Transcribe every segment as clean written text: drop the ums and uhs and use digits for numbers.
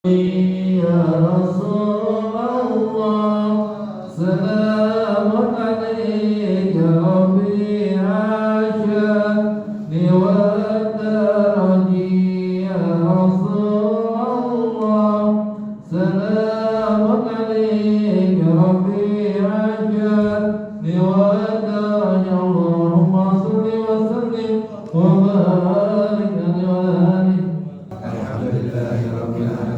Ya Rasulullah, salamun alayka Rabbi ashani wa tarani. Ya Rasulullah, salamun alayka Rabbi ashani wa tarani. Allahumma salli wa sallim wa barik alaihi. Alhamdulillahi rabbil alamin.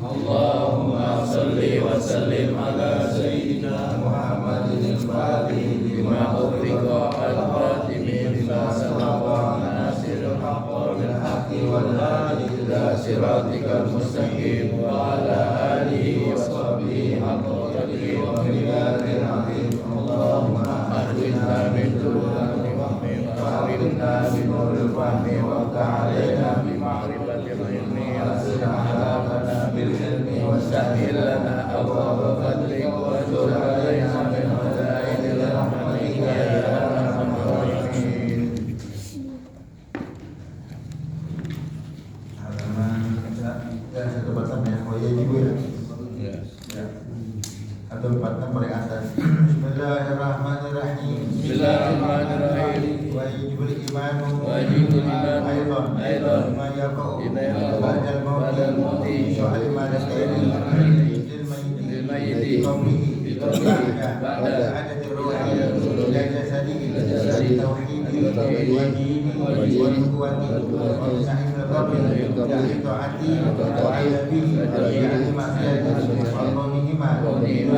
Allahumma salli wa sallim ala sayyidina Muhammadin al-Fatih lima ughliqa al-khatimi lima sabaqa nasiril haqqi bil haqqi wal hadi ila siratikal mustaqim wa ala alihi wa sahbihi haqqa qadrihi wa miqdaril azim. Allahumma ahdina min dhulumati wahmi wa akhrijna min nuril fahmi wa ta'alaina bi ma'rifatil ilmi wa bil ilmi wa sahhil lana abwaaba fadlik wa jur alaina min khazainil rahmatika ya arhamar rahimin. Satu batam ya, wajib ya. Atau batam paling atas. Bismillahirrahmanirrahim. Bismillahirrahmanirrahim. Wajibul imanu. Wajibul imanu. Aidan. Ma yaqau. Ba'dal mauti. Soal malakaini. Lil mayyiti. Qawlihi. Ba'da adati ruhi. Ila jasadihi. Tauhidi. Wa dini. Wa nubuwati. Wa nahimil rabbi. Jahi ta'ati. Wa adabihi. Jahi ma'asiyati. Wa qawmihima. Ruhi.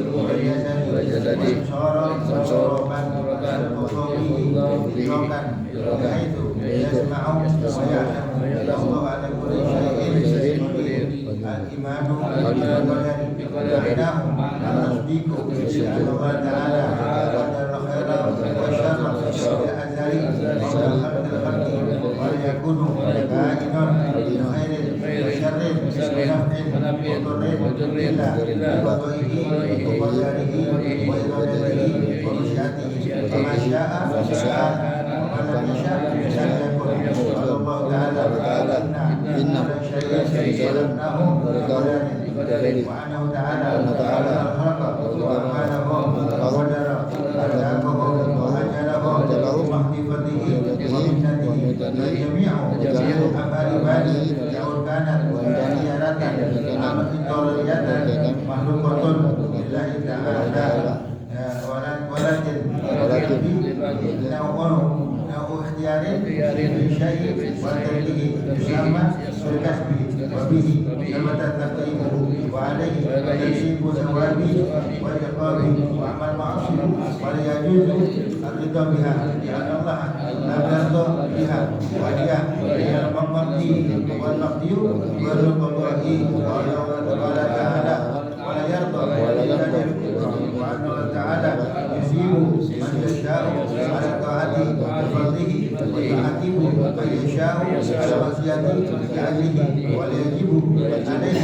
Wa jasadi. Soroban. حيث يسمع ويعلم الله على كل شيء قدير. الإيمان بالقدر معناه التصديق بأن الله تعالى قدر الخير والشر بالأزل قبل خلق الخلق وليكون كائن بخير وشر ونفع وضر إلا بقضائه وقدره وإرادته ومشيئته فما شاء كان ولم يشاء لم يكن. قال الله تعالى إن شيئا ظلمناه بقدره وأنه تعالى خلق وأعماله وقدر أرزاقه وأجله بمحبته ومنته. جميع أفعال عباده سواء كانت خيرة أم ضرورية مخلوقة لله تعالى ولكن نوع اختيار للشيء وتركه يسمى بالكسب وبه ثبت تقديمه وعليه تجيب ثوابه والعقاب وعمل معصيه ولا يجوز الرضا بها لأن الله لا يرضى بها وهي المقضي والمقدور والقضاء. قال تعالى ولا يرضى وأن الله تعالى يصيب من يشاء على طاعته بفضله ويعاقب من يشاء على معصيته لأجله ولا يجب عليه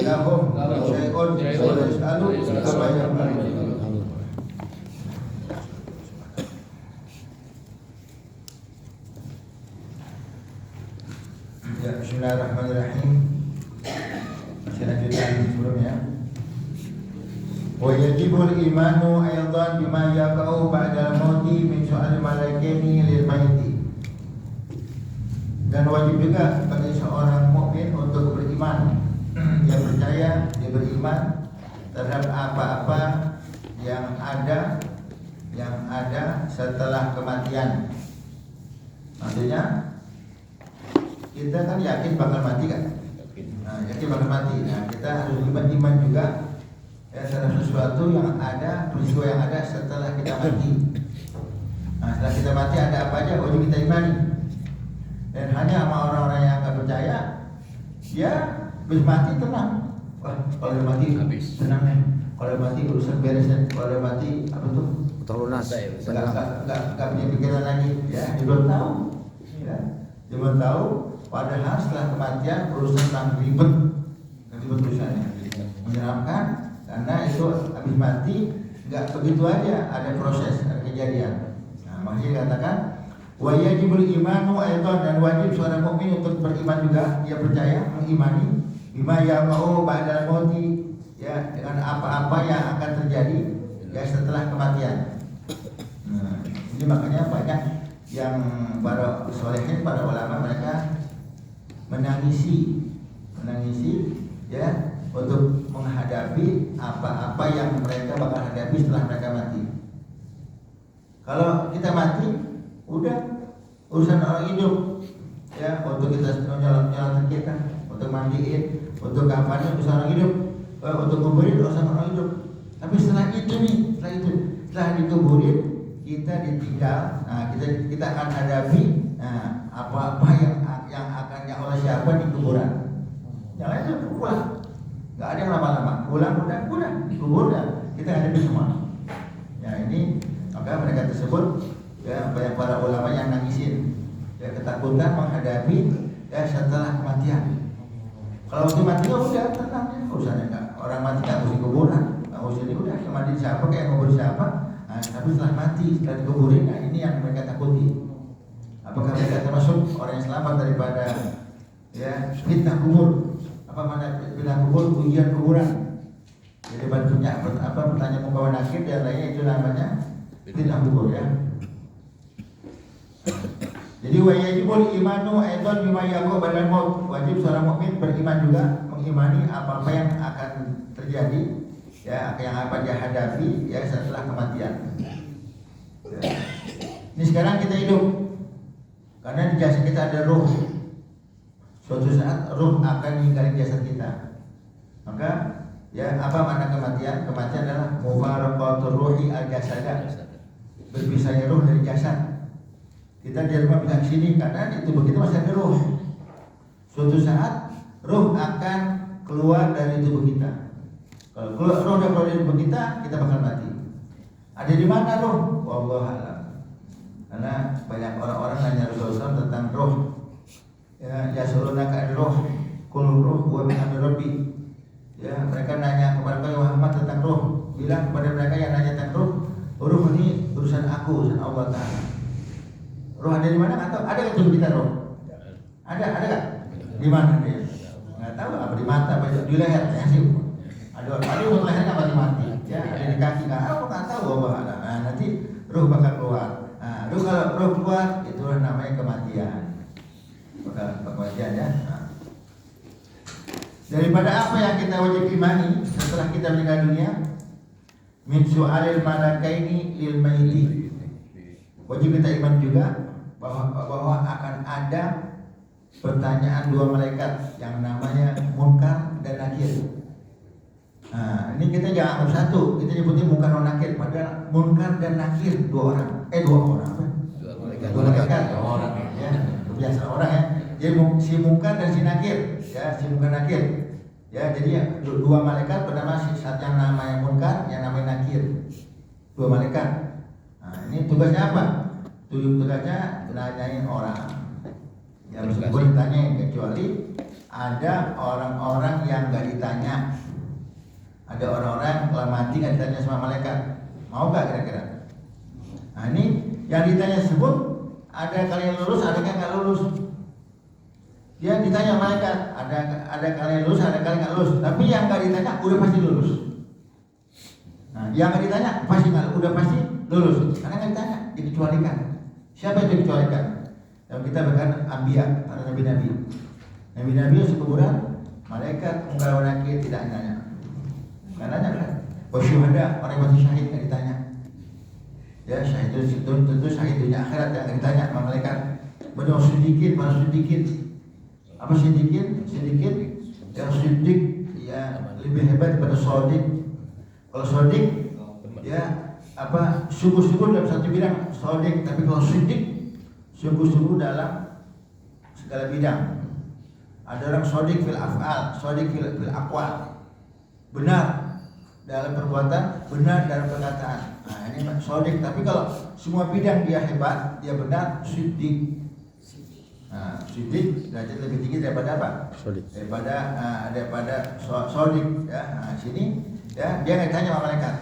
لهم شيء ولا يسأل كما يفعل. Ya, bismillahirrahmanirrahim. Masih lanjutkan sebelumnya. Wa yajibul imanu aidan bima yaqau ba'dal mauti min su'al malaikaini lil mayyiti. Dan wajib juga bagi seorang mukmin untuk beriman. Dia percaya, dia beriman terhadap apa-apa yang ada setelah kematian. Maksudnya kita kan yakin bakal mati kan? Nah, yakin bakal mati. Nah, kita harus iman juga ya, terhadap sesuatu yang ada, peristiwa yang ada setelah kita mati. Nah, setelah kita mati ada apa aja wajib kita imani. Dan hanya sama orang-orang yang nggak percaya, ya habis mati tenang. Wah, kalau mati habis tenang nih. Kalau mati urusan beres. Kalau mati apa tuh? Lunas. Nggak punya pikiran lagi. Ya, dia belum tahu. Ya, dia belum tahu. Padahal setelah kematian urusan yang ribet urusannya. menyeramkan karena itu habis mati nggak begitu aja, ada proses, ada kejadian. Nah, makanya dikatakan wa yajibul imanu aidan, dan wajib seorang mukmin untuk beriman juga, dia percaya, mengimani bima yaqa'u ba'dal mauti, ya, dengan apa-apa yang akan terjadi ya setelah kematian. Nah, ini makanya banyak yang para solehin, para ulama, mereka menangisi ya untuk menghadapi apa-apa yang mereka bakal hadapi setelah mereka mati. Kalau kita mati, udah urusan orang hidup ya, untuk kita nyolong kita, untuk mandiin, untuk kafanin urusan orang hidup, untuk kuburin urusan orang hidup. Tapi setelah itu nih, setelah dikuburin, kita ditinggal. Nah, kita akan hadapi apa-apa yang akan oleh siapa di kuburan. Yang lain itu pulang, nggak ada yang lama-lama, pulang udah dikubur, kita hadapi semua. Ya ini maka mereka tersebut ya, banyak para ulama yang nangisin ya, ketakutan menghadapi ya setelah kematian. Kalau waktu mati ya udah tenang ya, urusannya nggak, orang mati nggak mesti kuburan, nggak mesti ini, udah yang mati siapa kayak ngubur siapa. Nah, tapi setelah mati, setelah dikuburin, nah ini yang mereka takuti. Apakah mereka termasuk orang yang selamat daripada ya fitnah kubur? Apa mana fitnah kubur, ujian kuburan? Jadi bentuknya pertanyaan muka nakir dan lainnya, itu namanya fitnah kubur ya. Jadi wajibul imanu aidan bima yaqa'u ba'dal maut, wajib seorang mukmin beriman juga, mengimani apa-apa yang akan terjadi ya, yang akan dia hadapi ya setelah kematian. Ya. Ini sekarang kita hidup karena di jasad kita ada ruh. Suatu saat ruh akan meninggalkan jasad kita. Maka ya apa makna kematian? Kematian adalah mufaraqatur ruhi al-jasada, berpisahnya ruh dari jasad. Kita di rumah pindah sini karena di tubuh kita masih ada ruh. Suatu saat ruh akan keluar dari tubuh kita. Kalau roh udah keluar dari tubuh kita bakal mati. Ada di mana roh? Wallahu a'lam. Karena banyak orang-orang nanya Rasulullah tentang roh. Ya, yasulunaka roh, kul roh wa min amri rabbi. Ya, mereka nanya kepada Muhammad tentang roh. Bilang kepada mereka yang nanya tentang roh ini urusan aku, urusan Allah Ta'ala. Roh ada di mana? Atau ada di tubuh kita roh? Ada nggak? Di mana dia? Nggak tahu, apa di mata, apa di leher, ya sih. Ada untuk lehernya apa di mati? Ya, ada di kaki, nggak tahu Allah. Nah, nanti roh bakal keluar. Nah, kalau roh keluar, itu namanya kematian. Kematian ya. Nah. Daripada apa yang kita wajib imani setelah kita meninggal dunia, min su'alil malakaini lil maiti, wajib kita iman juga bahwa akan ada pertanyaan dua malaikat yang namanya Munkar dan Nakir. Nah, ini kita jangan satu, kita nyebutnya Munkar dan Nakir, padahal Munkar dan Nakir dua orang ya, biasa orang ya. Jadi si Munkar dan si Nakir, ya, si Munkar Nakir. Ya, jadi dua malaikat bernama satu yang namanya Munkar, yang namanya Nakir. Dua malaikat. Nah, ini tugasnya apa? Tugasnya nanyain orang. Yang meskipun ditanya, kecuali ada orang-orang yang nggak ditanya. Ada orang-orang kalau mati nggak ditanya sama malaikat. Mau nggak kira-kira? Nah, ini yang ditanya tersebut ada kalian lulus, ada yang nggak lulus. Dia ditanya malaikat, ada kalian lulus, ada kalian nggak lulus. Tapi yang nggak ditanya udah pasti lulus. Nah, yang nggak ditanya udah pasti lulus. Karena nggak ditanya, dikecualikan. Siapa yang dikecualikan? Yang kita bahkan Anbiya, para nabi-nabi. Nabi-nabi sekuburan, malaikat Munkar dan Nakir tidak ditanya. Nggak nanya kan? Wasyuhada, orang yang mati syahid nggak ditanya. Ya, syahid itu tentu syahid dunia akhirat yang nggak ditanya sama malaikat. Benar sedikit, mana sedikit. Apa sedikit? Sedikit yang sidik ya lebih hebat daripada sodik. Kalau sodik ya apa sungguh-sungguh dalam satu bidang sodik, tapi kalau sidik sungguh-sungguh dalam segala bidang. Ada orang sodik fil af'al, sodik fil aqwal, benar dalam perbuatan, benar dalam perkataan. Nah, ini sodik. Tapi kalau semua bidang dia hebat, dia benar, sidik. Nah, siddiq derajat lebih tinggi daripada apa? Sodik. Daripada sodik ya. Nah, sini ya dia nggak tanya sama malaikat.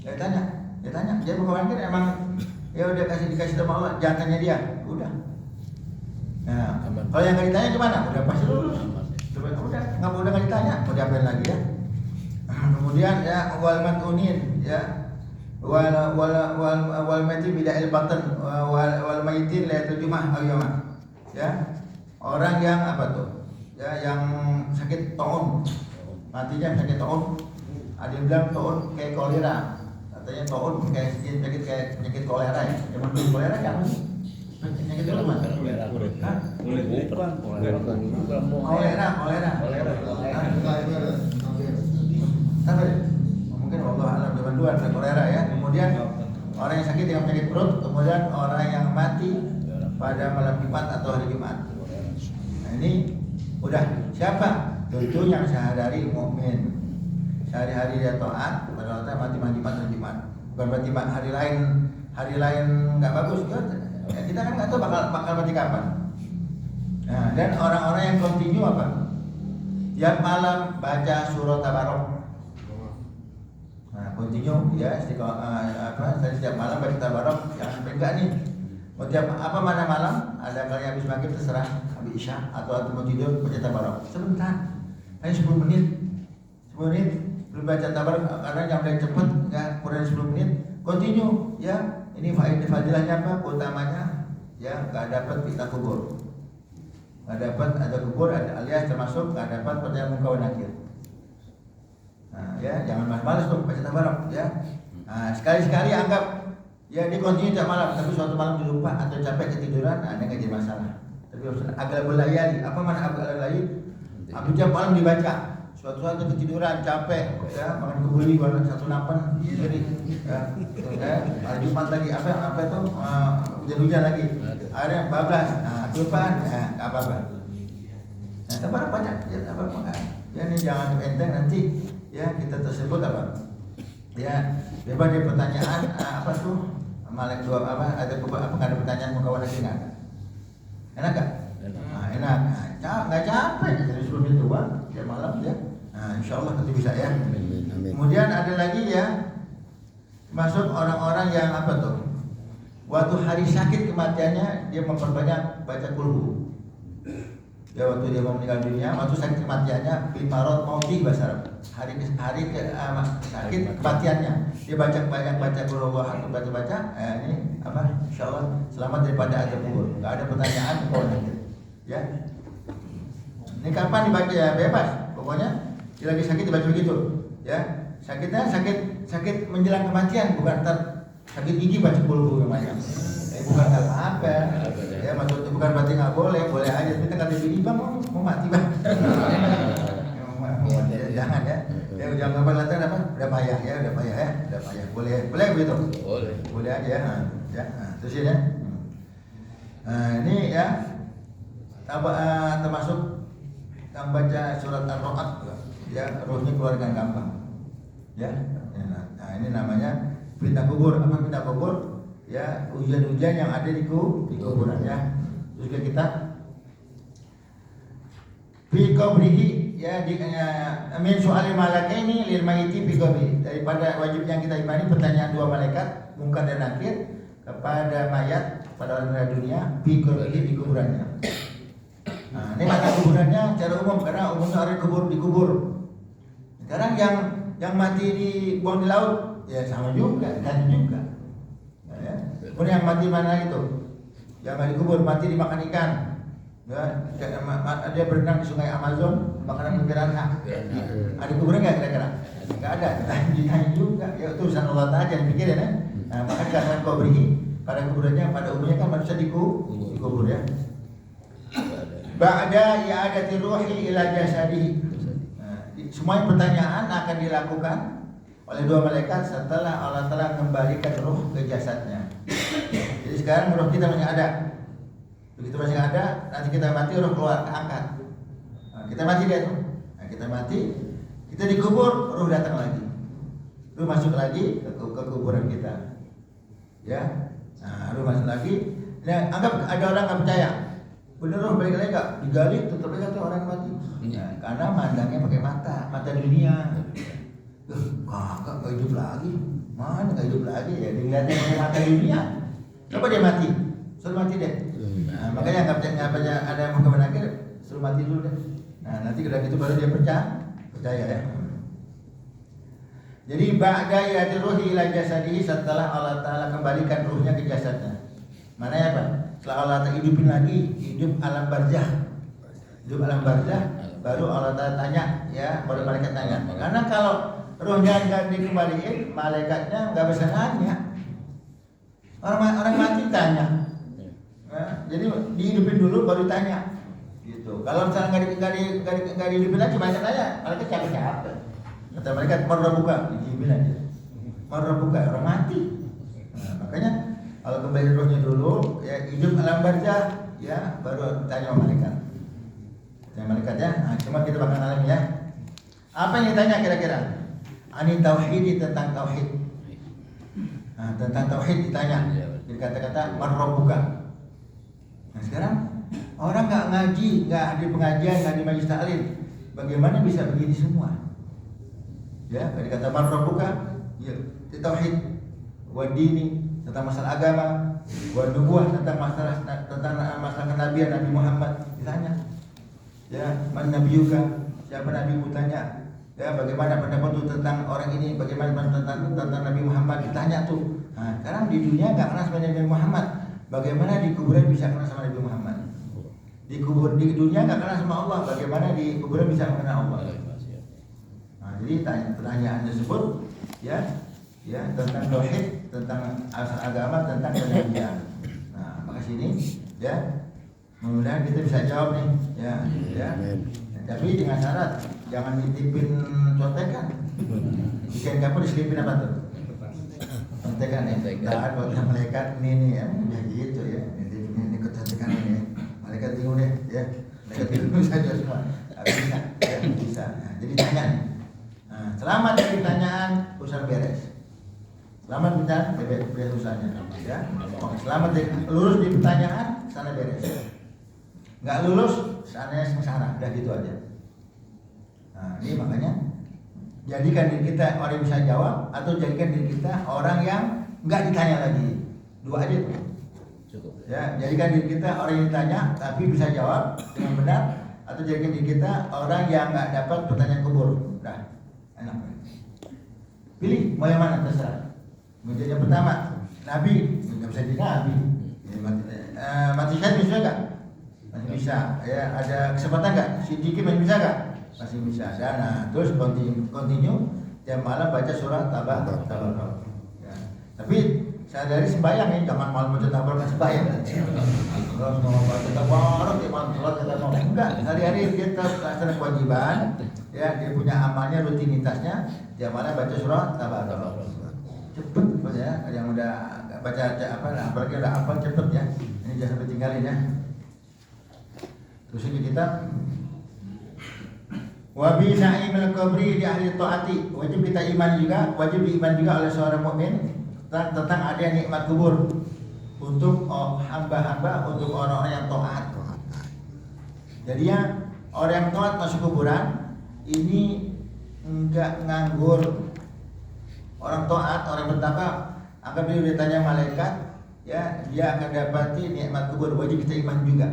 Dia tanya. Dia bukan kan emang ya udah dikasih sama Allah, jangan tanya dia. Udah. Nah, kalau yang nggak ditanya gimana? Udah pasti lulus. Udah nggak ditanya, mau diapain lagi ya? Kemudian ya wal matunin ya wal mati bida'il batan wal maitin la terjemah ayyama ya, orang yang apa tuh ya, yang sakit taun, matinya sakit taun. Ada yang bilang taun kayak kolera, katanya taun kayak sakit kayak penyakit kolera ya. Zaman dulu kolera kan penyakit itu apa? Kolera. Apa ya? Mungkin Allah alam zaman dulu ada kolera ya. Kemudian orang yang sakit dengan penyakit perut, kemudian orang yang mati pada malam Jumat atau hari Jumat. Nah ini udah siapa? Tentu yang sehari-hari mukmin, sehari-hari dia taat, pada waktu mati Jumat dan Jumat. Bukan berarti hari lain nggak bagus kan? Ya, kita kan nggak tahu bakal mati kapan. Nah, dan orang-orang yang kontinu apa? Tiap malam baca surat Tabarok. Nah, kontinu ya, setiap malam baca Tabarok, jangan sampai enggak nih. Mau tiap apa mana malam, ada kali habis maghrib terserah, habis isya atau mau tidur baca Tabarok. Sebentar, hanya 10 menit. 10 menit belum baca Tabarok karena jam lain cepat, enggak kurang 10 menit. Kontinu ya. Ini fadilahnya apa? Utamanya ya nggak dapat fitnah kubur, nggak dapat ada kubur, ada alias termasuk nggak dapat pertanyaan muka wa nakir. Nah ya jangan malas-malas tuh baca Tabarok ya. Nah, sekali-sekali anggap ya dia kontinu tiap malam, tapi suatu malam lupa atau capek ketiduran, nah, ini nggak jadi masalah. Tapi agak belayali, apa mana agak belayali? Habis tiap malam dibaca. Suatu saat ketiduran, capek, ya makan kebuli, satu napan, jadi hari Jumat lagi apa tuh hujan-hujan lagi, akhirnya bablas, nah kelupaan, ya nggak apa-apa. Nah, Tabarok banyak, ya Tabarok enggak. Ya ini jangan enteng nanti, ya kita tersebut apa? Ya bebas dari pertanyaan apa tuh malaikat dua apa ada pertanyaan muka warna nggak? Enak nggak? Nah, enak. Nggak capek, jadi sebelum itu ya malam ya. Nah, insya Allah nanti bisa ya. Kemudian ada lagi ya, masuk orang-orang yang apa tuh? Waktu hari sakit kematiannya dia memperbanyak baca kulhu. Ya waktu dia mau meninggal dunia, waktu sakit kematiannya bimarot mauti bahasa Arab. Hari sakit kematiannya dia banyak baca kulhu Allah, baca. Ini apa? Insya Allah selamat daripada azab kubur. Nggak ada pertanyaan ya. Ini kapan dibaca ya bebas, pokoknya dia lagi sakit dibaca begitu, ya sakitnya sakit menjelang kematian, bukan sakit gigi baca kulhu namanya, bukan apa-apa, ya maksudnya bukan berarti nggak boleh aja, tapi kan kata bini bang mau mati bang, jangan ya jangan kapan latihan apa, udah payah ya, boleh begitu, boleh aja ya, terus ya, ini ya termasuk yang baca surat Ar-Ra'd ya, rohnya keluar dengan gampang ya. Nah ini namanya fitnah kubur. Apa fitnah kubur? Ya ujian-ujian yang ada di kuburan ya. Terus kita fi qabrihi ya min soal malakaini lil mayyiti fi qabri, daripada wajib yang kita imani pertanyaan dua malaikat Munkar dan Nakir kepada mayat pada orang dunia fi qabrihi di kuburannya. Nah, ini kata kuburannya secara umum karena umumnya orang dikubur. Sekarang yang mati dibuang di laut ya sama juga, kan juga. Ya. Kemudian yang mati mana itu? Yang mati dikubur, mati dimakan ikan. Ya, dia berenang di sungai Amazon, makanan piranha. Ada kuburan nggak kira-kira? Nggak ada. Ditanya juga. Ya itu urusan Allah aja yang pikirin ya. Nah, maka dikatakan qabrihi pada kuburannya pada umumnya kan manusia dikubur ya. Ba'da i'adati ruhi ila jasadihi. Semua pertanyaan akan dilakukan oleh dua malaikat setelah Allah telah kembalikan ruh ke jasadnya. Jadi sekarang ruh kita masih ada. Begitu masih ada, nanti kita mati ruh keluar keangkat. Nah, kita mati dia tuh. Nah, kita mati, kita dikubur, ruh datang lagi. Ruh masuk lagi ke kuburan kita. Ya. Nah, ruh masuk lagi. Nah, anggap ada orang nggak percaya. Bener roh balik lagi nggak? Digali tetap aja tuh orang mati. Nah, karena mandangnya pakai mata dunia. Kakak nggak hidup lagi, mana nggak hidup lagi ya? Dilihatnya pakai mata dunia. Coba dia mati, suruh mati deh. Nah, makanya nggak banyak ada yang mau kemana akhir, suruh mati dulu deh. Nah nanti udah gitu baru dia percaya ya. Jadi ba'da yati ruhi ila jasadihi, setelah Allah Ta'ala kembalikan ruhnya ke jasadnya. Mana ya Pak? Setelah Allah Ta'ala hidupin lagi, hidup alam barzah. Hidup alam barzah, baru Allah Ta'ala tanya ya, baru malaikat tanya. Karena kalau ruhnya nggak dikembaliin, malaikatnya nggak bisa nanya. Orang mati tanya. Nah, jadi dihidupin dulu baru tanya. Gitu. Kalau misalnya nggak dihidupin lagi, malaikat tanya, malaikat capek-capek. Kata malaikat marrabuka, dijamin aja. Marrabuka, orang mati. Nah, makanya kalau kembali rohnya dulu, ya hidup alam barzah, ya baru tanya sama malaikat. Tanya malaikat ya. Nah, cuma kita bakal alami ya. Apa yang ditanya kira-kira? Ani tauhid, tentang tauhid. Nah, tentang tauhid ditanya. Jadi kata-kata marrabuka. Nah sekarang orang nggak ngaji, nggak hadir pengajian, nggak di majelis taklim, bagaimana bisa begini semua? Ya, dari kata man rabbuka, ya, tauhid, wa dini, tentang masalah agama, wa nubuwah, tentang masalah kenabian Nabi Muhammad ditanya. Ya, man nabiyuka, siapa nabimu tanya. Ya, bagaimana pendapat tentang orang ini, bagaimana tentang Nabi Muhammad ditanya tuh. Nah, sekarang di dunia nggak kenal sama Nabi Muhammad. Bagaimana di kuburan bisa kenal sama Nabi Muhammad? Di dunia nggak kenal sama Allah. Bagaimana di kuburan bisa mengenal Allah? Nah, jadi pertanyaan tersebut ya tentang tauhid, tentang asal agama, tentang kenabian. Nah, maka sini ya mudah-mudahan kita bisa jawab nih ya. Tapi dengan syarat jangan ditipin contekan. Bikin kapal diselipin apa tuh? Contekan ya. Nah, buat malaikat ini ya gitu ya. Ini kecantikan ini. Malaikat bingung deh ya. Malaikat bingung saja semua. Bisa ya, bisa. Nah, jadi tanya nih. Nah, selamat dari pertanyaan, urusan beres. Selamat pertanyaan, beres urusannya ya. Selamat lulus di pertanyaan, sana beres. Nggak lulus, sana sengsara. Udah gitu aja. Nah, ini makanya jadikan diri kita orang yang bisa jawab, atau jadikan diri kita orang yang nggak ditanya lagi. Dua aja tuh. Cukup. Ya, jadikan diri kita orang yang ditanya tapi bisa jawab dengan benar, atau jadikan diri kita orang yang nggak dapat pertanyaan kubur. Udah, enak. Pilih mau yang mana, terserah. Menjadi yang pertama, Nabi, nggak bisa jadi Nabi. Mati syahid bisa nggak? Masih bisa. Ya, ada kesempatan nggak? Siddiqi masih bisa nggak? Masih bisa. Nah, terus continue tiap malam baca surah tabarak. Ya. Tapi saya dari sembahyang ya, jangan malam baca tabarak sembahyang. Kalau mau baca tabarak tiap malam sholat kita mau enggak. Hari-hari kita laksanakan kewajiban. Ya, dia punya amalnya, rutinitasnya tiap malam baca surah tabarak. Cepet ya, yang udah baca apalagi udah hafal cepet ya. Ini jangan sampai tinggalin ya. Terus ini kita wabi na'imil qabri di ahli taati, wajib kita iman juga, wajib diiman juga oleh seorang mukmin tentang ada nikmat kubur untuk hamba-hamba, untuk orang-orang yang taat. Jadi ya orang yang taat masuk kuburan ini enggak nganggur. Orang taat, orang bertakwa, akan beliau ditanya malaikat, ya dia akan dapati nikmat kubur, wajib kita iman juga.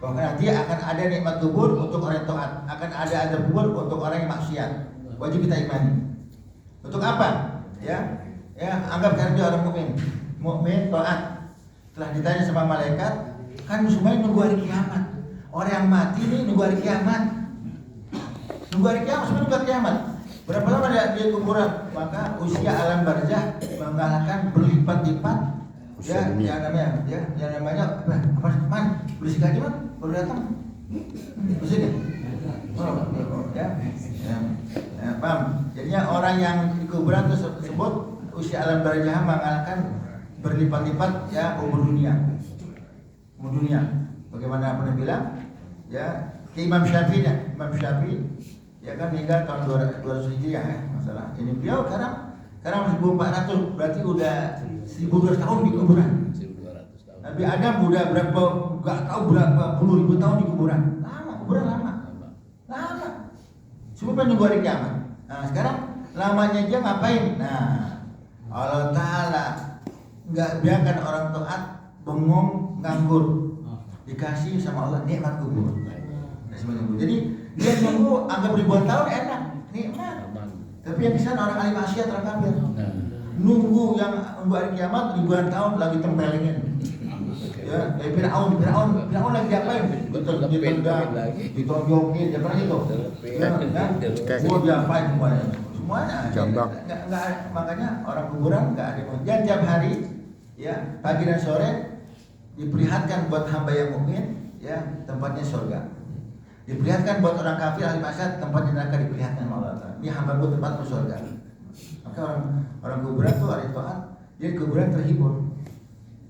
Bahwa nanti akan ada nikmat kubur untuk orang yang taat, akan ada azab kubur untuk orang yang maksiat. Wajib kita imani. Untuk apa? Ya, anggap dia orang mukmin taat. Setelah ditanya sama malaikat, kan semuanya nunggu hari kiamat. Orang yang mati ini nunggu hari kiamat. Nunggu hari kiamat, semua nunggu hari kiamat. Berapa lama dia kuburan? Maka usia alam barzah mengalahkan berlipat-lipat. Ya, yang namanya apa? Man, berisik aja man. Baru datang, bersini. Paham? Jadinya orang yang di kuburan tersebut usia alam barzah mengalahkan berlipat-lipat ya umur dunia. Bagaimana pernah bilang? Ya, Imam Syafi'i ya kan meninggal tahun 200 Hijriah ya, masalah. Ini beliau sekarang 1400, berarti udah 1200 tahun di kuburan. 1200 tahun. Nabi Adam udah berapa, nggak tahu berapa puluh ribu tahun di kuburan. Kuburan lama. Semua penunggu hari kiamat. Nah sekarang lamanya dia ngapain? Nah Allah Ta'ala nggak biarkan orang taat bengong nganggur, dikasih sama Allah nikmat kubur. Jadi dia nunggu anggap ribuan tahun enak, nikmat. Tapi yang di sana orang ahli maksiat, orang kafir. Nunggu hari kiamat ribuan tahun lagi tempelingin. Ya, Fir'aun lagi diapain? Ditendang, ditonjokin, ya pernah itu. Semua diapain semuanya. Jambak. Makanya orang kuburan nggak ada. Dan tiap hari, ya pagi dan sore diperlihatkan buat hamba yang mukmin, ya tempatnya surga. Diperlihatkan buat orang kafir ahli maksiat tempatnya neraka, diperlihatkan sama Allah. Ini hamba buat tempat surga. Maka orang kuburan tuh hari taat, dia kuburan terhibur.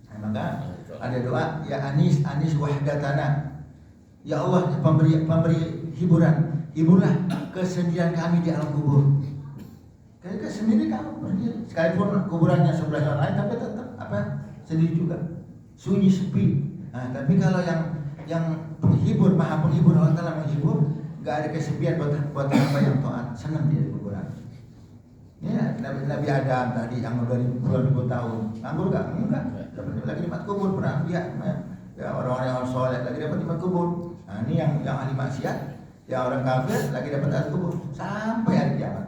Nah, maka ada doa, ya Anis wahdatana. Ya Allah pemberi hiburan, hiburlah kesendirian kami di alam kubur. Kayak sendiri kamu berdiri, sekalipun kuburannya sebelah yang lain, tapi tetap sendiri juga, sunyi sepi. Nah, tapi kalau yang penghibur, maha penghibur, Allah Ta'ala menghibur, nggak ada kesepian buat hamba yang taat, senang dia di kuburan. Ya, Nabi Adam tadi yang udah ribu tahun, nganggur nggak? Enggak. Lagi nikmat kubur, pernah lihat ya orang-orang yang soleh lagi dapat nikmat kubur. Nah ini yang ahli maksiat, yang orang kafir lagi dapat ahli kubur sampai hari kiamat.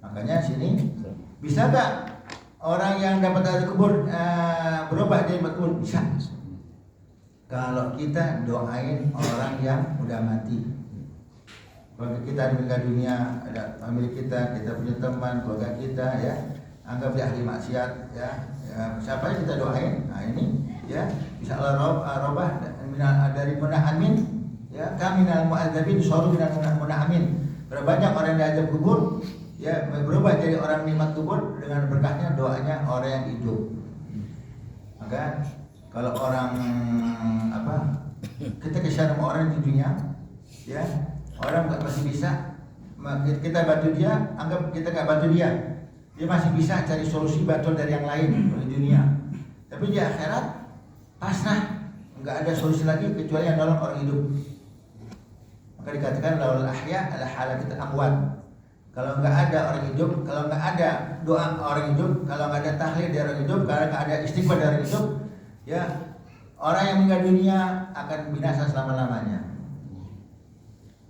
Makanya sini bisa nggak orang yang dapat ahli kubur berubah jadi nikmat kubur? Bisa. Kalau kita doain orang yang udah mati. Keluarga kita di meninggal dunia, ada famili kita punya teman, keluarga kita, ya anggap dia ahli maksiat, ya siapa yang kita doain, nah ini ya bisa Allah robah dari munahamin, ya kami minal mu'adzabin suruh minal munahamin. Berbanyak orang yang diazab kubur, ya berubah jadi orang nikmat kubur dengan berkahnya doanya orang yang hidup. Maka kalau orang kita kesian sama orang di dunia, ya orang masih bisa, kita bantu dia, anggap kita nggak bantu dia. Dia masih bisa cari solusi bantuan dari yang lain di dunia. Tapi di akhirat pasrah, nggak ada solusi lagi kecuali yang nolong orang hidup. Maka dikatakan laul ahya ala halakit amwat. Kalau nggak ada orang hidup, kalau nggak ada doa orang hidup, kalau nggak ada tahlil dari orang hidup, kalau nggak ada istighfar dari orang hidup, ya orang yang meninggal dunia akan binasa selama-lamanya.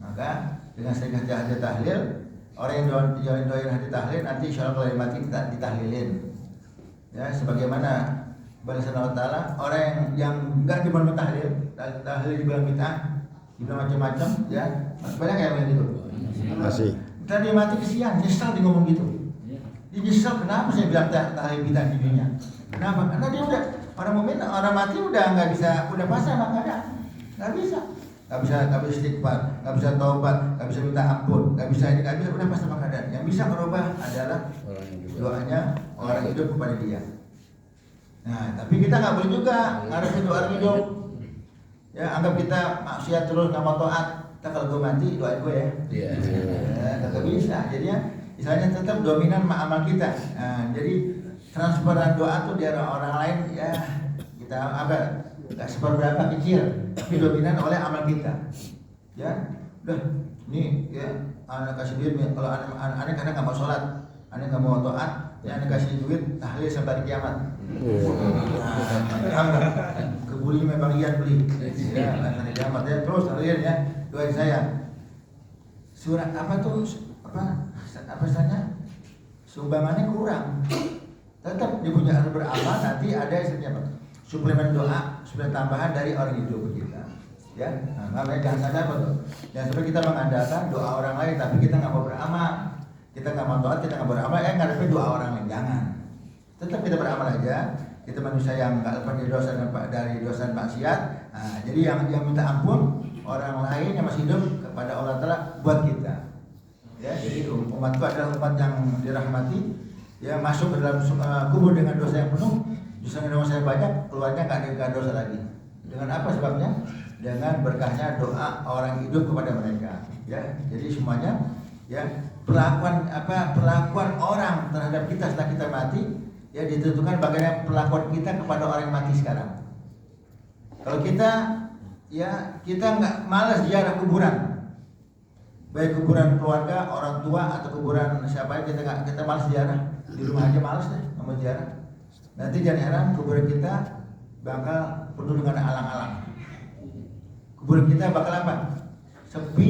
Maka dengan sering hati tahlil, orang yang doain hati tahlil nanti insya Allah kalau mati kita ditahlilin. Ya, sebagaimana balasan Allah Ta'ala, orang yang enggak dimana tahlil dibilang bid'ah, dibilang macam-macam, ya banyak yang gitu. Masih. Tadi mati kesian, nyesal dia ngomong gitu. Dia nyesal kenapa saya bilang tahlil bid'ah di dunia. Kenapa? Karena dia udah orang mukmin, orang mati udah nggak bisa, udah pasrah sama keadaan, nggak bisa istighfar, nggak bisa taubat, nggak bisa minta ampun, nggak bisa udah pasrah sama keadaan. Yang bisa merubah adalah doanya orang hidup kepada dia. Nah, tapi kita nggak boleh juga ngarepin doa orang hidup. Ya, anggap kita maksiat terus nggak mau taat. Kita kalau gue mati doain gue ya. Iya. Nggak bisa. Jadinya, misalnya tetap dominan amal kita. Nah, jadi transferan doa tuh dari orang lain ya kita nggak seberapa kecil, tapi dominan oleh amal kita. Ya, udah, ini ya anak kasih duit, kalau anak kadang nggak mau sholat, anak nggak mau taat, ya anak kasih duit tahlil sampai kiamat. Kebuli memang ian beli, ya sampai kiamat ya terus tahlil ya doain saya. Surat apa tuh apa saja sumbangannya kurang. Tetap dia punya beramal, nanti ada istilahnya apa? Suplemen doa, suplemen tambahan dari orang hidup kita. Ya, nah, jangan sadar apa tuh? Jangan sampai kita mengandalkan doa orang lain, tapi kita nggak mau beramal, kita nggak mau taat, kita nggak beramal, ngadepin doa orang lain, jangan. Tetap kita beramal aja. Kita manusia yang nggak lepas dari dosa dan maksiat. Nah, jadi yang minta ampun orang lain yang masih hidup kepada Allah Ta'ala buat kita. Ya, jadi umatku adalah umat yang dirahmati. Ya, masuk ke dalam kubur dengan dosa yang penuh, justru dosa yang banyak, keluarnya nggak ada dosa lagi. Dengan apa sebabnya? Dengan berkahnya doa orang hidup kepada mereka. Ya, jadi semuanya ya perlakuan orang terhadap kita setelah kita mati ya ditentukan bagaimana perlakuan kita kepada orang yang mati sekarang. Kalau kita nggak malas ziarah kuburan, baik kuburan keluarga, orang tua atau kuburan siapa kita malas ziarah, di rumah aja malas deh mau ziarah. Nanti jangan heran kuburan kita bakal penuh dengan alang-alang. Kuburan kita bakal apa? Sepi,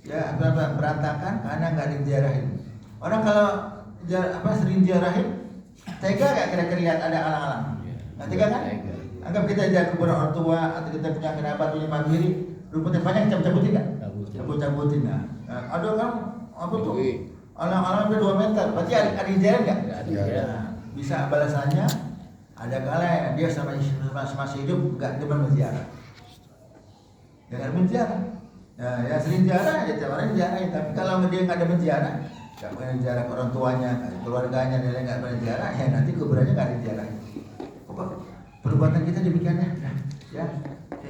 ya berantakan karena nggak diziarahin. Orang kalau sering ziarahin, tega gak kira-kira lihat ada alang-alang? Nggak tega kan? Anggap kita jaga kuburan orang tua atau kita punya kerabat punya mandiri, rumputnya banyak cabut-cabutin kan? Cabut-cabutin. Nah, ada kan apa tuh? Alang-alang udah 2 meter, berarti ada yang ziarah nggak? Bisa balasannya ada kala dia sama masih hidup nggak demen menziarah. Jangan menziarah. Ya sering ziarah ya tiap orang ziarah, tapi kalau dia nggak ada menziarah, nggak pernah ziarah ke orang tuanya, keluarganya, dia nggak pernah ziarah, ya nanti kuburannya nggak diziarah. Perbuatan kita demikiannya, ya.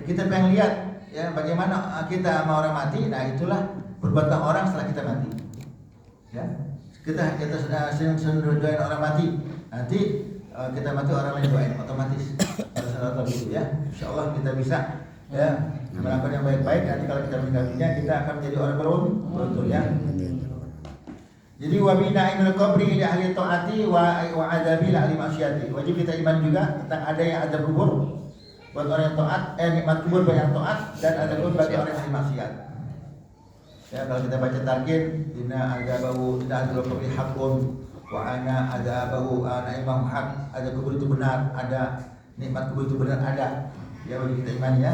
Kita pengen lihat ya bagaimana kita sama orang mati, nah itulah perbuatan orang setelah kita mati. Ya. Kita sering doain orang mati. Nanti kita mati orang lain doain otomatis. Ya. Insyaallah kita bisa ya melakukan yang baik-baik. Nanti kalau kita meninggal dunia kita akan menjadi orang beruntung ya. Jadi wa bina'inul qabri li ahli taati wa adabi li ahli maksiati. Wajib kita iman juga tentang ada yang ada kubur buat orang yang taat, nikmat kubur bagi yang taat dan ada kubur bagi orang yang ahli maksiat. Ya kalau kita baca talqin inna adabahu inna adzabal qabri haqqun wa ana adabahu ana imam haq, ada kubur itu benar, ada nikmat kubur itu benar ada. Ya wajib kita iman ya.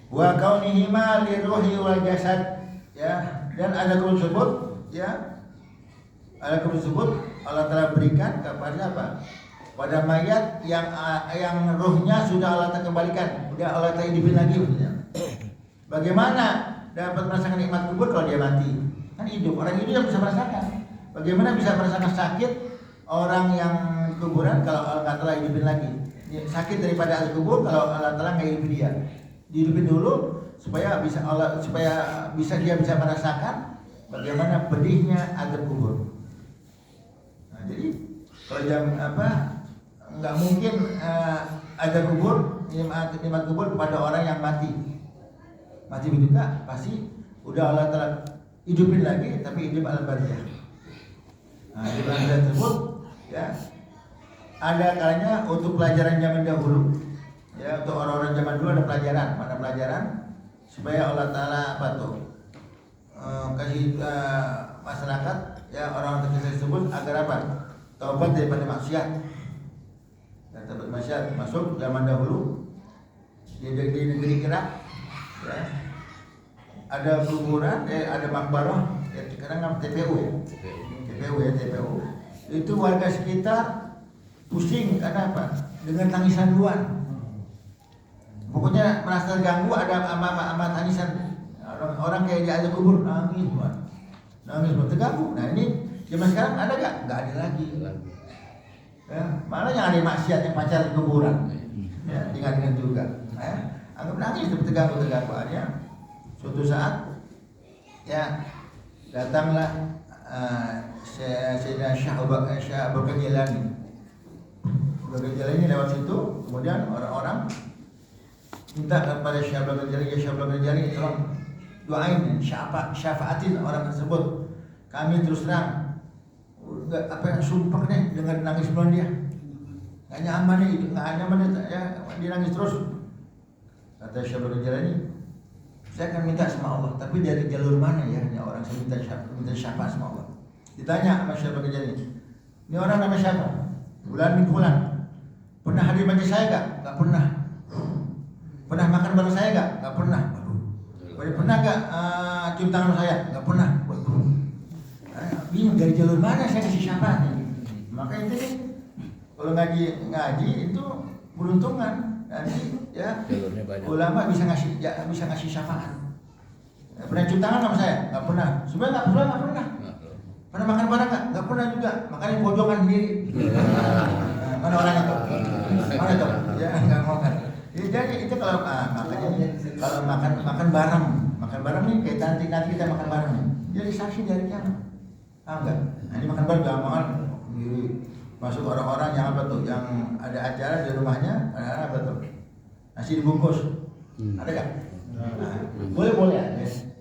Wa kaunihima liruhi wal jasad, ya, dan ada kubur tersebut ya, ada kubur tersebut Allah telah berikan kepada apa? Pada mayat yang ruhnya sudah Allah telah kembalikan, sudah Allah telah hidupin lagi maksudnya. Bagaimana dapat merasakan nikmat kubur kalau dia mati? Kan hidup, orang hidup yang bisa merasakan. Bagaimana bisa merasakan sakit orang yang kuburan kalau Allah telah hidupin lagi? Sakit daripada ahli kubur kalau Allah telah nggak hidupin dia. Dihidupin dulu supaya dia bisa merasakan bagaimana pedihnya azab kubur. Nah, jadi kalau nggak mungkin azab kubur, nikmat kubur kepada orang yang mati juga pasti udah Allah telah hidupin lagi, tapi hidup alam barzah. Nah, di barzah tersebut ya ada kalanya untuk pelajaran zaman dahulu. Ya, untuk orang-orang zaman dulu ada pelajaran supaya Allah Ta'ala kasih masyarakat ya orang tersebut agar apa? Taubat daripada maksiat. Dan taubat maksiat masuk zaman dahulu di negeri Irak ya. Ada kuburan, ada makbarah, ya, sekarang TPU ya. TPU. Itu warga sekitar pusing karena apa? Dengan tangisan luar. Pokoknya merasa terganggu, ada ama tangisan orang kayak di azab kubur nangis terganggu. Nah ini zaman sekarang ada nggak ada lagi. Ya, malah yang ada maksiat yang pacar di kuburan, ya dengan juga. Anggap nangis terganggu aja. Suatu saat ya datanglah Sayyidina Syekh Abdul Qadir Jilani. Abdul Qadir lewat situ, kemudian orang-orang minta kepada Syekh Abdul Qadir Jilani tolong doain syafaatin orang tersebut. Kami terus terang sumpah nih dengan nangis bulan dia. Nggak nyaman ya, dia nangis terus. Kata Syekh Abdul Qadir Jilani, saya akan minta sama Allah, tapi dari jalur mana ya orang saya minta syafaat sama Allah. Ditanya sama Syekh Abdul Qadir Jilani, ini orang nama siapa? Bulan bin Fulan. Pernah hadir majlis saya enggak? Enggak pernah. Pernah makan bareng saya enggak? Enggak pernah. Waduh. Pernah enggak cium tangan saya? Enggak pernah. Waduh. Bingung dari jalur mana saya kasih syafaat ini. Maka itu nih, kalau ngaji itu beruntungan. Nanti ya ulama bisa ngasih syafaat. Pernah cium tangan sama saya? Enggak pernah. Sebenarnya enggak pernah. Pernah makan bareng enggak pernah juga. Makanya pojokan sendiri. Mana orang itu? Mana itu? Ya enggak mau kan. Jadi itu kalau makan bareng nih kayak nanti kita makan bareng nih. Jadi saksi dari kiamat. Enggak. Nah, ini makan bareng jangan makan Masuk orang-orang yang apa tuh, yang ada acara di rumahnya, apa tuh, nasi dibungkus, ada nggak? Nah, boleh aja.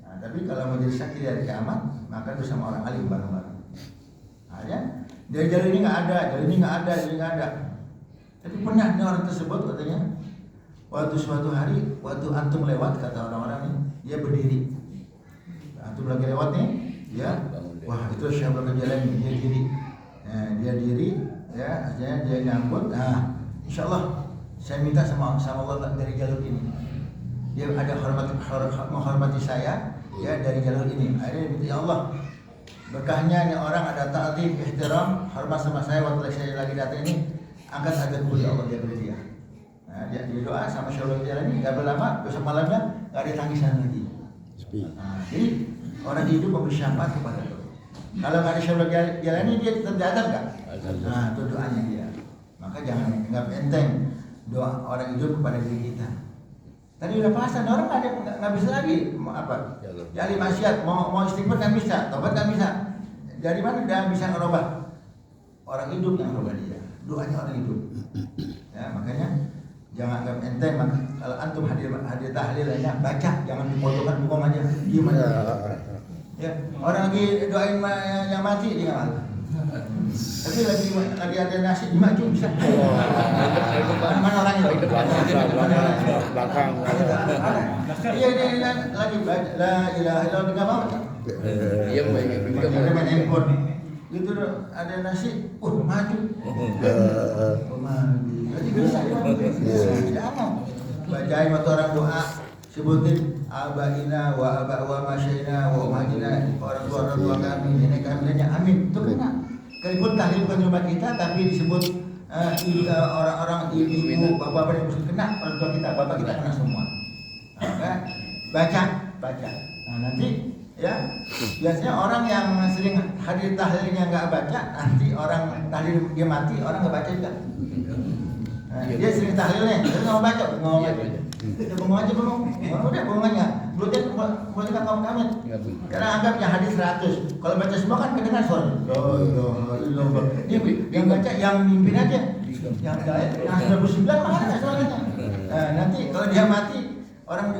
Nah, tapi kalau mau jadi saksi dari kiamat, maka bersama orang alim bareng-bareng. Nah, ya, dari jalur ini nggak ada. Tapi pernah nih orang tersebut katanya, waktu suatu hari, waktu antum lewat, kata orang-orang ini, dia berdiri. Antum lagi lewat nih, ya, wah itu siapa berjalan, dia diri. Nah, dia diri, ya, akhirnya dia nyambut. Nah, insya Allah saya minta sama Allah dari jalur ini. Dia ada menghormati saya, ya, dari jalur ini. Akhirnya minta, ya Allah, berkahnya ini orang ada ta'zim, ihtiram, hormat sama saya waktu saya lagi datang ini, angkat agar kulit Allah dia beri dia. Nah, dia doa sama Syaikhul Jalan ini, nggak berlama, besok malamnya nggak ada tangisan lagi. Nah, jadi orang hidup memberi syafaat kepada Allah. Kalau nggak ada Syaikhul Jalan ini, dia tetap datang nggak? Nah, itu doanya dia. Maka jangan anggap enteng doa orang hidup kepada diri kita. Tadi udah pasang, orang nggak bisa lagi mau apa? Jadi maksiat, mau istighfar kan bisa, tobat kan bisa. Dari mana dia bisa ngerubah? Orang hidup yang ngerubah dia. Doanya orang hidup. Ya, makanya jangan anggap enteng. Kalau antum hadir tahlil aja, baca, jangan dipotongkan bengong aja, diam aja. Ya, orang lagi doain yang mati dia nggak mati. Tapi lagi ada nasi dimaju bisa. Mana orang itu? Belakang. Iya ini lagi baca la ilaha illallah nggak mau. Iya Ada main handphone. Gitu ada nasi, maju. Jadi bisa tidak mau. Bacain waktu orang doa, sebutin abaina wa masyaina wa umahina, orang tua kami, nenek kami, amin. Itu kena. Sekalipun tahlil bukan rumah kita, tapi disebut orang-orang ibu, bapak-bapak yang mesti kena, orang tua kita, bapak kita kena semua. Nah, baca. Nah, nanti ya biasanya orang yang sering hadir tahlilnya nggak baca, nanti orang tahlil dia mati, orang nggak baca juga. Nah, dia sering tahlilnya, dia nggak mau baca, Kita bengong aja. Udah bengong aja. Mulutnya kan kamu kami. Karena anggapnya hadis 100. Kalau baca semua kan kedengar suara. Yang baca yang mimpin aja. Yang lain yang 99 mana suaranya. Nah, nanti kalau dia mati orang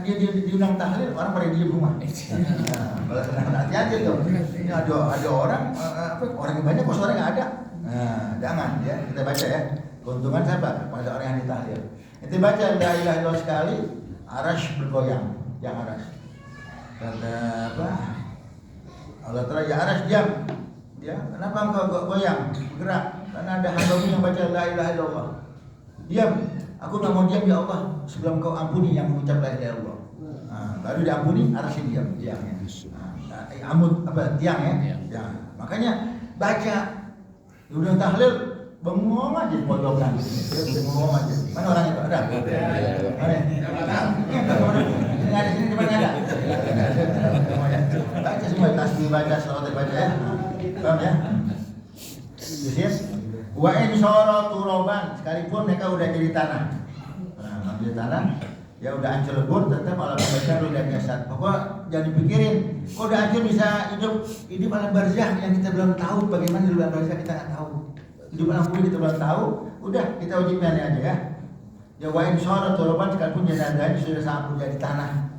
dia diundang tahlil, orang pada diem rumah. Nah, kalau hati-hati tuh. Ini ada orang orang yang banyak kok suaranya nggak ada. Nah, jangan ya, kita baca ya. Keuntungan siapa? Pada orang yang ditahlil. Itu baca la ilaha illallah sekali, arasy bergoyang, yang arasy. Kata apa? Allah Ta'ala ya arasy diam. Ya, kenapa engkau goyang, bergerak? Karena ada hamba-Mu yang baca la ilaha illallah. Diam. Aku nggak mau diam ya Allah sebelum Kau ampuni yang mengucap la ilaha illallah. Nah, baru diampuni arasy diam, tiangnya. Tiang ya. Ya. Makanya baca. Udah tahlil bengong aja pojokan. Bengong aja. Mana orang itu? Ada? Mana? Ini ada sini di mana ada? Baca semua tasbih baca selawat baca ya. Paham ya? Yusir. Wa in syaratu roban, sekalipun mereka udah jadi tanah. Nah, jadi tanah ya udah hancur lebur, tetap alam barzah udah jasad. Pokoknya jangan dipikirin, kok udah hancur bisa hidup alam barzah yang kita belum tahu bagaimana di alam barzah, kita nggak tahu. Hidup alam kubur kita belum tahu, udah kita wajibkan aja ya. Ya wa in syaratu roban, sekalipun jenazahnya sudah sampai jadi tanah.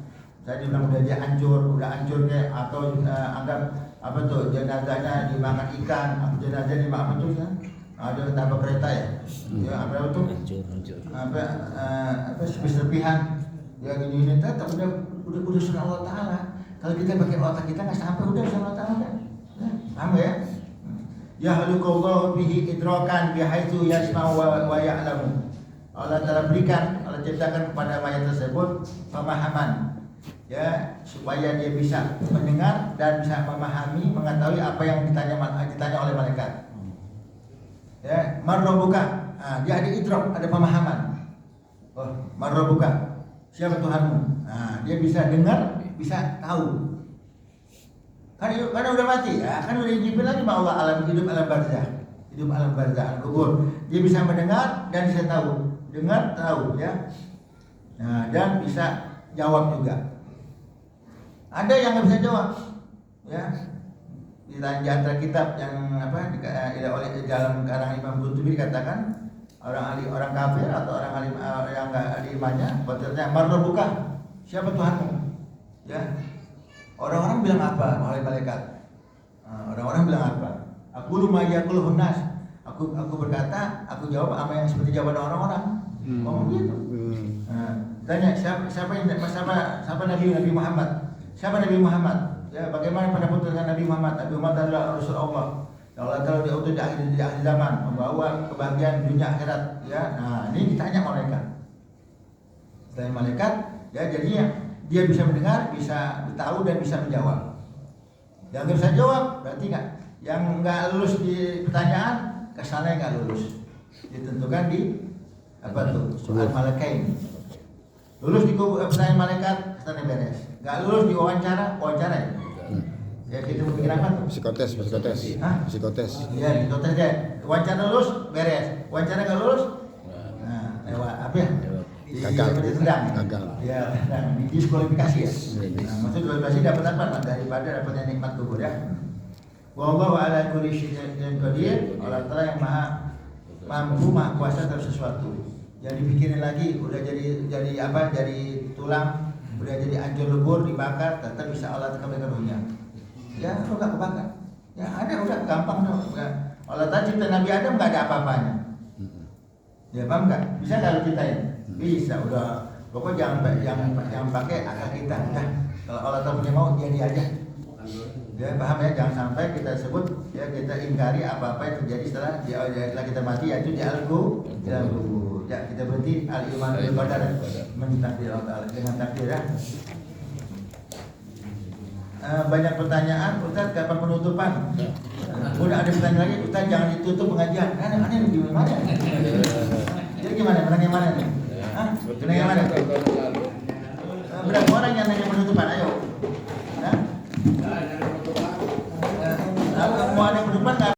Saya bilang udah dia hancur kayak atau anggap apa tuh jenazahnya dimakan ikan, atau jenazahnya dimakan itu kan? Ada tabrak kereta ya, ya apa itu? Apa serpihan, ya gini tetap udah sunnah Allah Taala. Kalau kita pakai otak kita nggak sampai udah sunnah Allah Taala, paham ya? Ya halukallahu bihi idrakan bihaitsu yasma'u wa ya'lamu. Allah Taala berikan, Allah ciptakan kepada mayat tersebut pemahaman, ya supaya dia bisa mendengar dan bisa memahami, mengetahui apa yang ditanya oleh malaikat. Ya, marrobuka, dia ada idrak, ada pemahaman. Oh, marrobuka, siapa Tuhanmu? Nah, dia bisa dengar, bisa tahu. Karena udah mati, ya, kan udah dijibin lagi sama Allah alam hidup alam barzah, alam kubur. Dia bisa mendengar dan bisa tahu, dengar tahu, ya. Nah, dan bisa jawab juga. Ada yang nggak bisa jawab, ya. di antara kitab yang apa oleh dalam karangan Imam Qurtubi dikatakan orang kafir atau orang alim yang enggak ada imannya bertanya marrobuka, siapa Tuhanmu? Ya. Orang-orang bilang apa oleh malaikat? Orang-orang bilang apa? Aku lumayakul hunas. Aku berkata, aku jawab apa yang seperti jawaban orang-orang. Ngomong gitu. Tanya siapa Nabi Muhammad? Siapa Nabi Muhammad? Ya, bagaimana pendapat dengan Nabi Muhammad? Nabi Muhammad adalah Rasul Allah. Allah Taala diutus di akhir zaman membawa kebahagiaan dunia akhirat. Ya, nah ini ditanya malaikat. Ditanya malaikat, ya jadinya dia bisa mendengar, bisa tahu dan bisa menjawab. Yang nggak bisa jawab berarti nggak. Yang nggak lulus di pertanyaan, kesannya nggak lulus. Ditentukan di apa tuh? Soal malaikat. Lulus di pertanyaan malaikat, kesannya beres. Nggak lulus di wawancara ya. Ya kita bikin apa tuh? Psikotes. Hah? Psikotes. Iya, psikotes deh. Wawancara lulus, beres. Wawancara nggak lulus, nah lewat apa ya? Gagal. Gagal. Ya, didiskualifikasi ya. Nah, maksud diskualifikasi dapat apa? Daripada dapatnya nikmat kubur ya. Wallahu ala kulli syai'in qadir. Allah Ta'ala yang mampu, maha kuasa terhadap sesuatu. Jadi pikirin lagi, udah jadi apa? Jadi tulang, udah jadi hancur lebur, dibakar, tetap bisa Allah kembalikan ruhnya. Ya, lu gak kebakar. Ya ada, udah gampang dong. Allah Ta'ala cipta Nabi Adam gak ada apa-apanya. Ya paham gak? Bisa kalau kita ya? Bisa, udah. Pokoknya jangan pakai akal kita. Udah. Kalau Allah Ta'ala punya mau, jadi aja. Ya paham ya? Jangan sampai kita sebut, ya kita ingkari apa-apa yang terjadi setelah kita mati, yaitu di al-kubur. Ya kita berhenti al-iman bil qadar, mentakdir Allah Ta'ala dengan takdir ya. Banyak pertanyaan, Ustaz kapan penutupan? Udah ada pertanyaan lagi, Ustaz jangan ditutup pengajian. Aneh gimana? Jadi gimana? Menang yang mana nih? Hah? Menang yang mana? Berapa orang yang nanya penutupan? Ayo. Hah? Mau ada penutupan nggak?